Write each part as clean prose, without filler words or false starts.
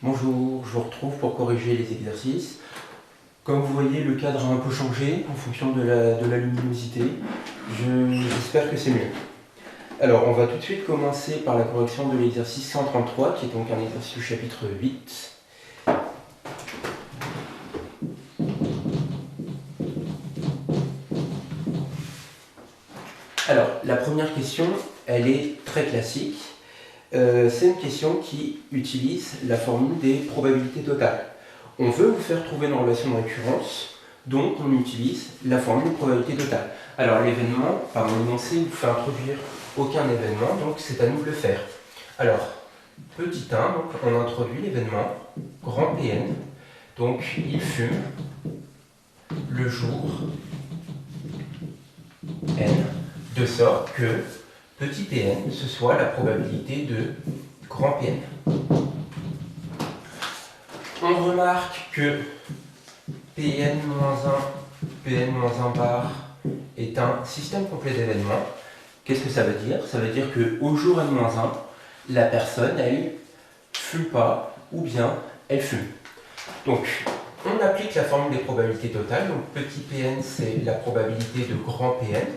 Bonjour, je vous retrouve pour corriger les exercices. Comme vous voyez, le cadre a un peu changé en fonction de la luminosité. J'espère que c'est mieux. Alors, on va tout de suite commencer par la correction de l'exercice 133, qui est donc un exercice du chapitre 8. Alors, la première question, elle est très classique. C'est une question qui utilise la formule des probabilités totales. On veut vous faire trouver une relation de récurrence, donc on utilise la formule de probabilité totale. Alors l'événement, par mon énoncé, ne vous fait introduire aucun événement, donc c'est à nous de le faire. Alors, petit 1, donc on introduit l'événement, grand Pn, donc il fume le jour n, de sorte que petit Pn, ce soit la probabilité de grand Pn. On remarque que Pn-1, Pn-1 bar est un système complet d'événements. Qu'est-ce que ça veut dire? Ça veut dire qu'au jour n-1, la personne, elle fume pas ou bien elle fume. Donc, on applique la formule des probabilités totales. Donc, petit Pn, c'est la probabilité de grand Pn.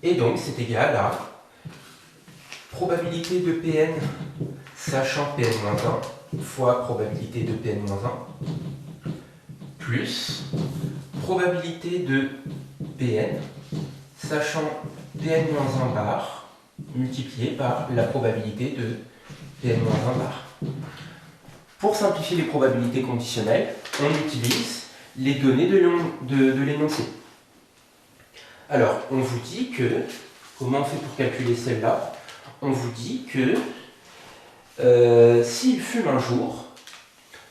Et donc, c'est égal à probabilité de Pn sachant Pn-1 fois probabilité de Pn-1 plus probabilité de Pn sachant Pn-1 bar multiplié par la probabilité de Pn-1 bar. Pour simplifier les probabilités conditionnelles, on utilise les données de l'énoncé. Alors, on vous dit que, comment on fait pour calculer celle-là? On vous dit que s'il fume un jour,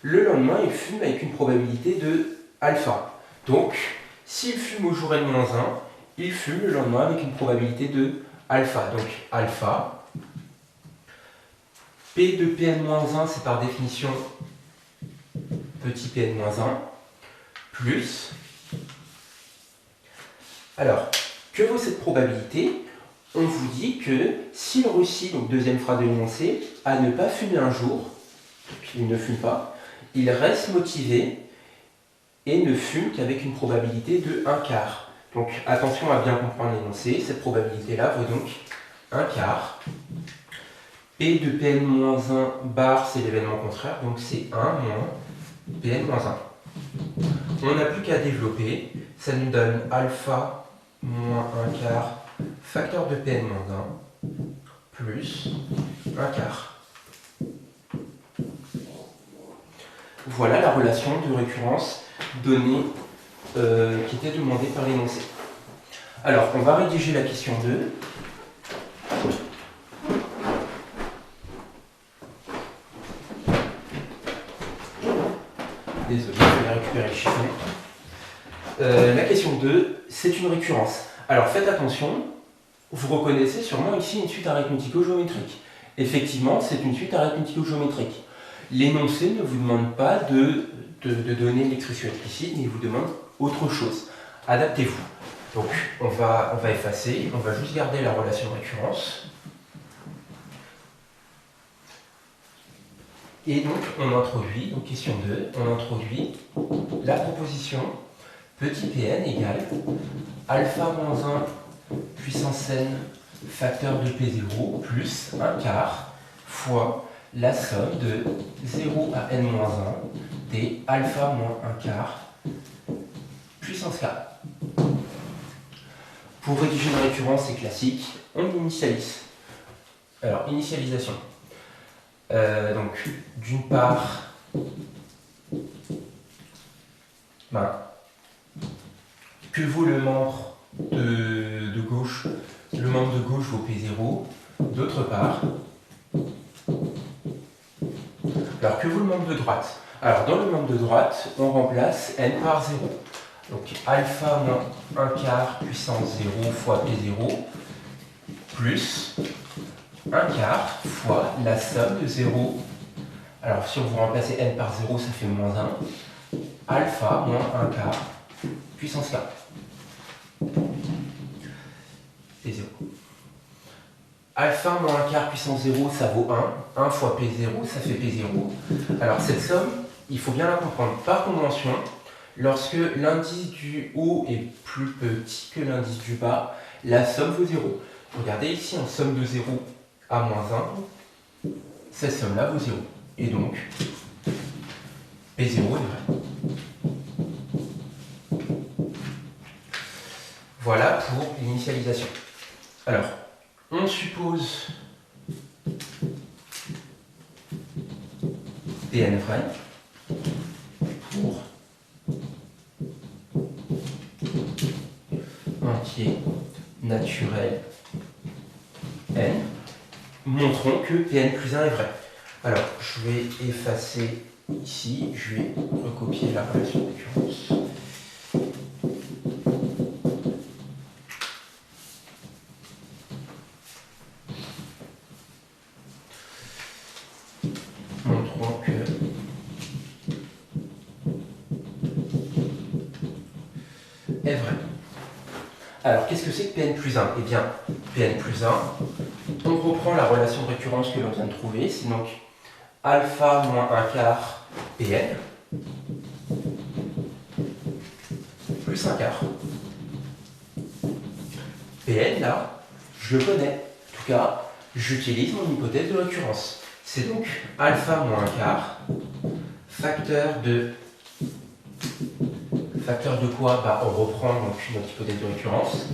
le lendemain, il fume avec une probabilité de alpha. Donc, s'il fume au jour n-1, il fume le lendemain avec une probabilité de alpha. Donc, alpha, P de Pn-1, c'est par définition petit Pn-1, plus. Alors, que vaut cette probabilité? On vous dit que s'il réussit, donc deuxième phrase de l'énoncé, à ne pas fumer un jour, il ne fume pas, il reste motivé et ne fume qu'avec une probabilité de 1/4. Donc attention à bien comprendre l'énoncé, cette probabilité-là vaut donc 1/4. P de Pn-1 bar, c'est l'événement contraire, donc c'est 1 moins Pn-1. On n'a plus qu'à développer, ça nous donne alpha moins 1/4 facteur de Pn-1 plus 1/4. Voilà la relation de récurrence donnée qui était demandée par l'énoncé. Alors, on va rédiger la question 2. Désolé, je vais récupérer le chiffon. La question 2, c'est une récurrence. Alors, faites attention, vous reconnaissez sûrement ici une suite arithmético-géométrique. Effectivement, c'est une suite arithmético-géométrique. L'énoncé ne vous demande pas de donner l'expression explicite, mais il vous demande autre chose. Adaptez-vous. Donc, on va effacer, on va juste garder la relation de récurrence. Et donc, on introduit, donc question 2, on introduit la proposition petit Pn égale alpha moins 1 puissance n facteur de P0 plus 1/4 fois la somme de 0 à n-1 des alpha moins 1/4 puissance k. Pour rédiger une récurrence, c'est classique, on initialise. Alors, initialisation. Donc, d'une part, que vaut le membre de gauche? Le membre de gauche vaut P0. D'autre part, alors que vaut le membre de droite? Alors, dans le membre de droite, on remplace n par 0. Donc, alpha moins 1/4 puissance 0 fois P0 plus 1/4 fois la somme de 0. Alors, si on vous remplace n par 0, ça fait moins 1. Alpha moins 1/4 puissance k. Et 0. Alpha moins 1 quart puissance 0, ça vaut 1. 1 fois P0, ça fait P0. Alors cette somme, il faut bien la comprendre. Par convention, lorsque l'indice du haut est plus petit que l'indice du bas, la somme vaut 0. Regardez ici, en somme de 0 à moins 1, cette somme-là vaut 0. Et donc, P0 est vrai. Voilà pour l'initialisation. Alors, on suppose Pn vrai pour entier naturel n. Montrons que Pn plus 1 est vrai. Alors, je vais effacer ici, je vais recopier la relation de récurrence. Montrons que est vrai. Alors, qu'est-ce que c'est que Pn plus 1? Eh bien, Pn plus 1, on reprend la relation de récurrence que l'on vient de trouver, c'est donc alpha moins 1 quart Pn plus 1 quart. Pn, là, je le connais. En tout cas, j'utilise mon hypothèse de récurrence. C'est donc alpha moins 1 quart, facteur de quoi? Bah, on reprend donc notre hypothèse de récurrence.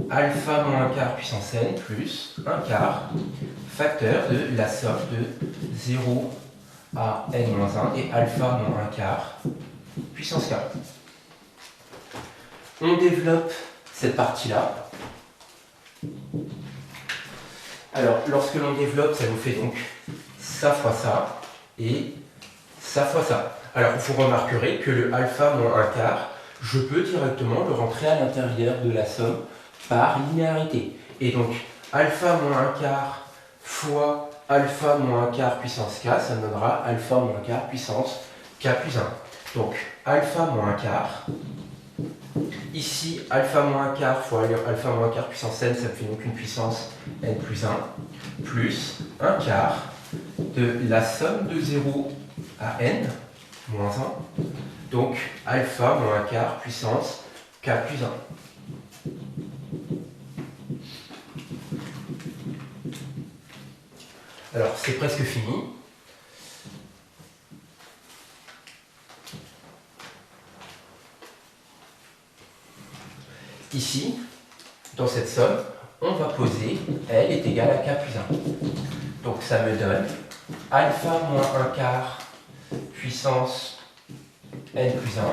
Alpha moins 1 quart puissance n plus 1 quart, facteur de la somme de 0 à n moins 1 et alpha moins 1 quart puissance k. On développe cette partie-là. Alors, lorsque l'on développe, ça nous fait donc ça fois ça et ça fois ça. Alors, vous remarquerez que le alpha moins 1 quart, je peux directement le rentrer à l'intérieur de la somme par linéarité. Et donc, alpha moins 1 quart fois alpha moins 1 quart puissance k, ça me donnera alpha moins 1 quart puissance k plus 1. Donc, alpha moins 1 quart. Ici, alpha moins 1 quart fois alpha moins 1 quart puissance n, ça me fait donc une puissance n plus 1, plus 1 quart de la somme de 0 à n, moins 1, donc alpha moins 1 quart puissance k plus 1. Alors, c'est presque fini. Ici, dans cette somme, on va poser L est égal à K plus 1. Donc ça me donne alpha moins 1 quart puissance N plus 1.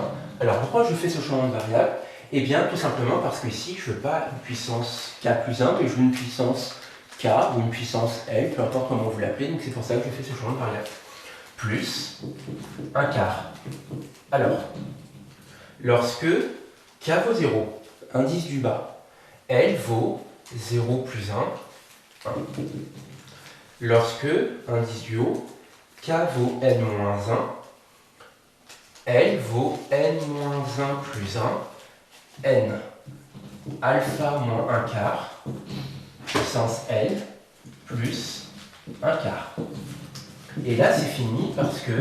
Alors pourquoi je fais ce changement de variable? Eh bien tout simplement parce que ici je ne veux pas une puissance K plus 1, mais je veux une puissance K ou une puissance L, peu importe comment vous l'appelez, donc c'est pour ça que je fais ce changement de variable. Plus 1 quart. Alors, lorsque K vaut 0, indice du bas, L vaut 0 plus 1, 1. Lorsque, indice du haut, K vaut N moins 1, L vaut N moins 1 plus 1, N, alpha moins 1 quart, puissance L, plus 1 quart. Et là, c'est fini parce que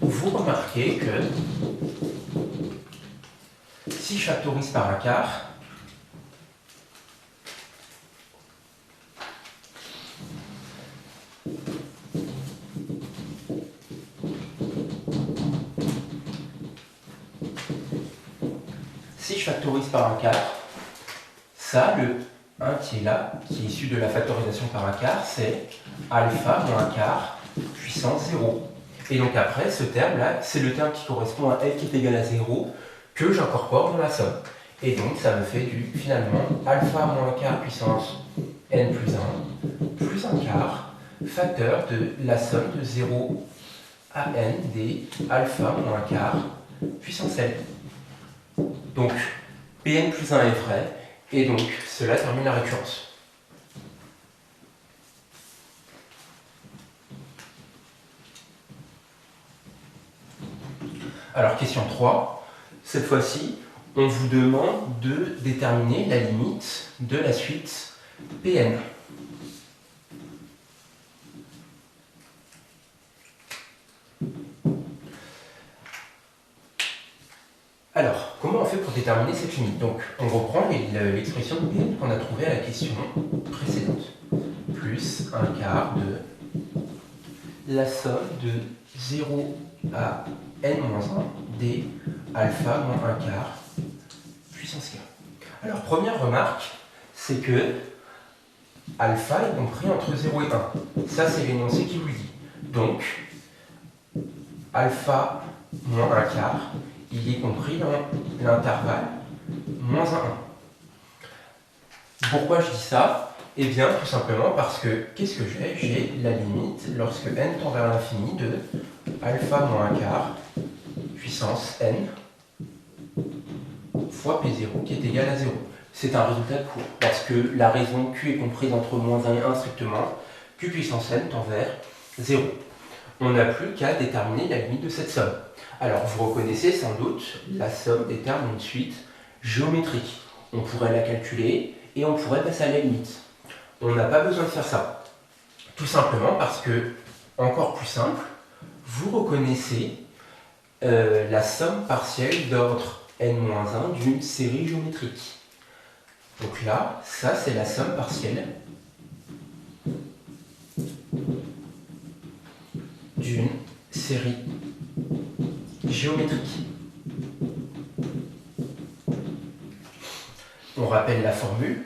vous remarquez que si je factorise par un quart, ça, le 1 qui est là, qui est issu de la factorisation par un quart, c'est alpha moins 1 quart puissance 0. Et donc après, ce terme-là, c'est le terme qui correspond à L qui est égal à 0 que j'incorpore dans la somme. Et donc ça me fait finalement alpha moins 1 quart puissance n plus 1 plus 1 quart facteur de la somme de 0 à n des alpha moins 1 quart puissance n. Donc Pn plus 1 est vrai, et donc cela termine la récurrence. Alors question 3, cette fois-ci, on vous demande de déterminer la limite de la suite Pn. déterminer cette limite. Donc on reprend l'expression de Pn qu'on a trouvée à la question précédente. Plus un quart de la somme de 0 à n-1 d alpha moins un quart puissance k. Alors première remarque, c'est que alpha est compris entre 0 et 1. Ça c'est l'énoncé qui vous le dit. Donc alpha moins un quart, il est compris dans l'intervalle moins 1, 1. Pourquoi je dis ça? Eh bien, tout simplement parce que, qu'est-ce que j'ai? J'ai la limite, lorsque n tend vers l'infini, de alpha moins un quart puissance n fois P0 qui est égal à 0. C'est un résultat de courbe, parce que la raison Q est comprise entre moins 1 et 1 strictement, Q puissance n tend vers 0. On n'a plus qu'à déterminer la limite de cette somme. Alors, vous reconnaissez sans doute la somme des termes d'une suite géométrique. On pourrait la calculer et on pourrait passer à la limite. On n'a pas besoin de faire ça. Tout simplement parce que, encore plus simple, vous reconnaissez la somme partielle d'ordre n-1 d'une série géométrique. Donc là, ça c'est la somme partielle d'une série géométrique. On rappelle la formule.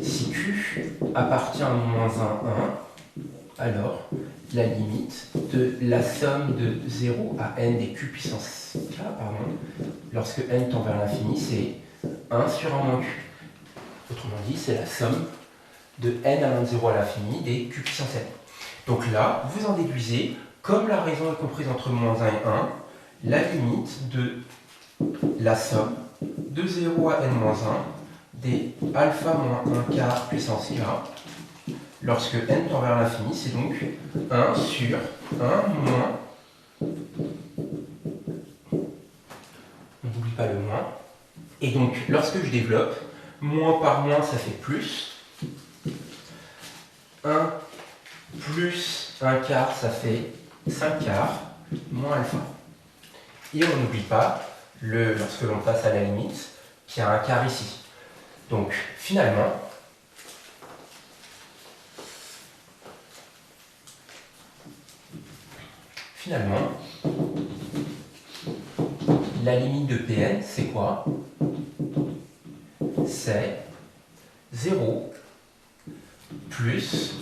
Si Q appartient à moins 1, 1, alors la limite de la somme de 0 à n des Q puissance k, lorsque n tend vers l'infini, c'est 1 sur 1 moins Q. Autrement dit, c'est la somme de n allant de 0 à l'infini des Q puissance n. Donc là, vous en déduisez, comme la raison est comprise entre moins 1 et 1, la limite de la somme de 0 à n-1 des alpha moins 1 quart puissance k, lorsque n tend vers l'infini, c'est donc 1 sur 1 moins, on n'oublie pas le moins, et donc lorsque je développe, moins par moins ça fait plus, 1 plus 1 quart ça fait 5 quarts, moins alpha. Et on n'oublie pas, lorsque l'on passe à la limite, qu'il y a un quart ici. Donc finalement, la limite de Pn, c'est quoi? C'est 0 plus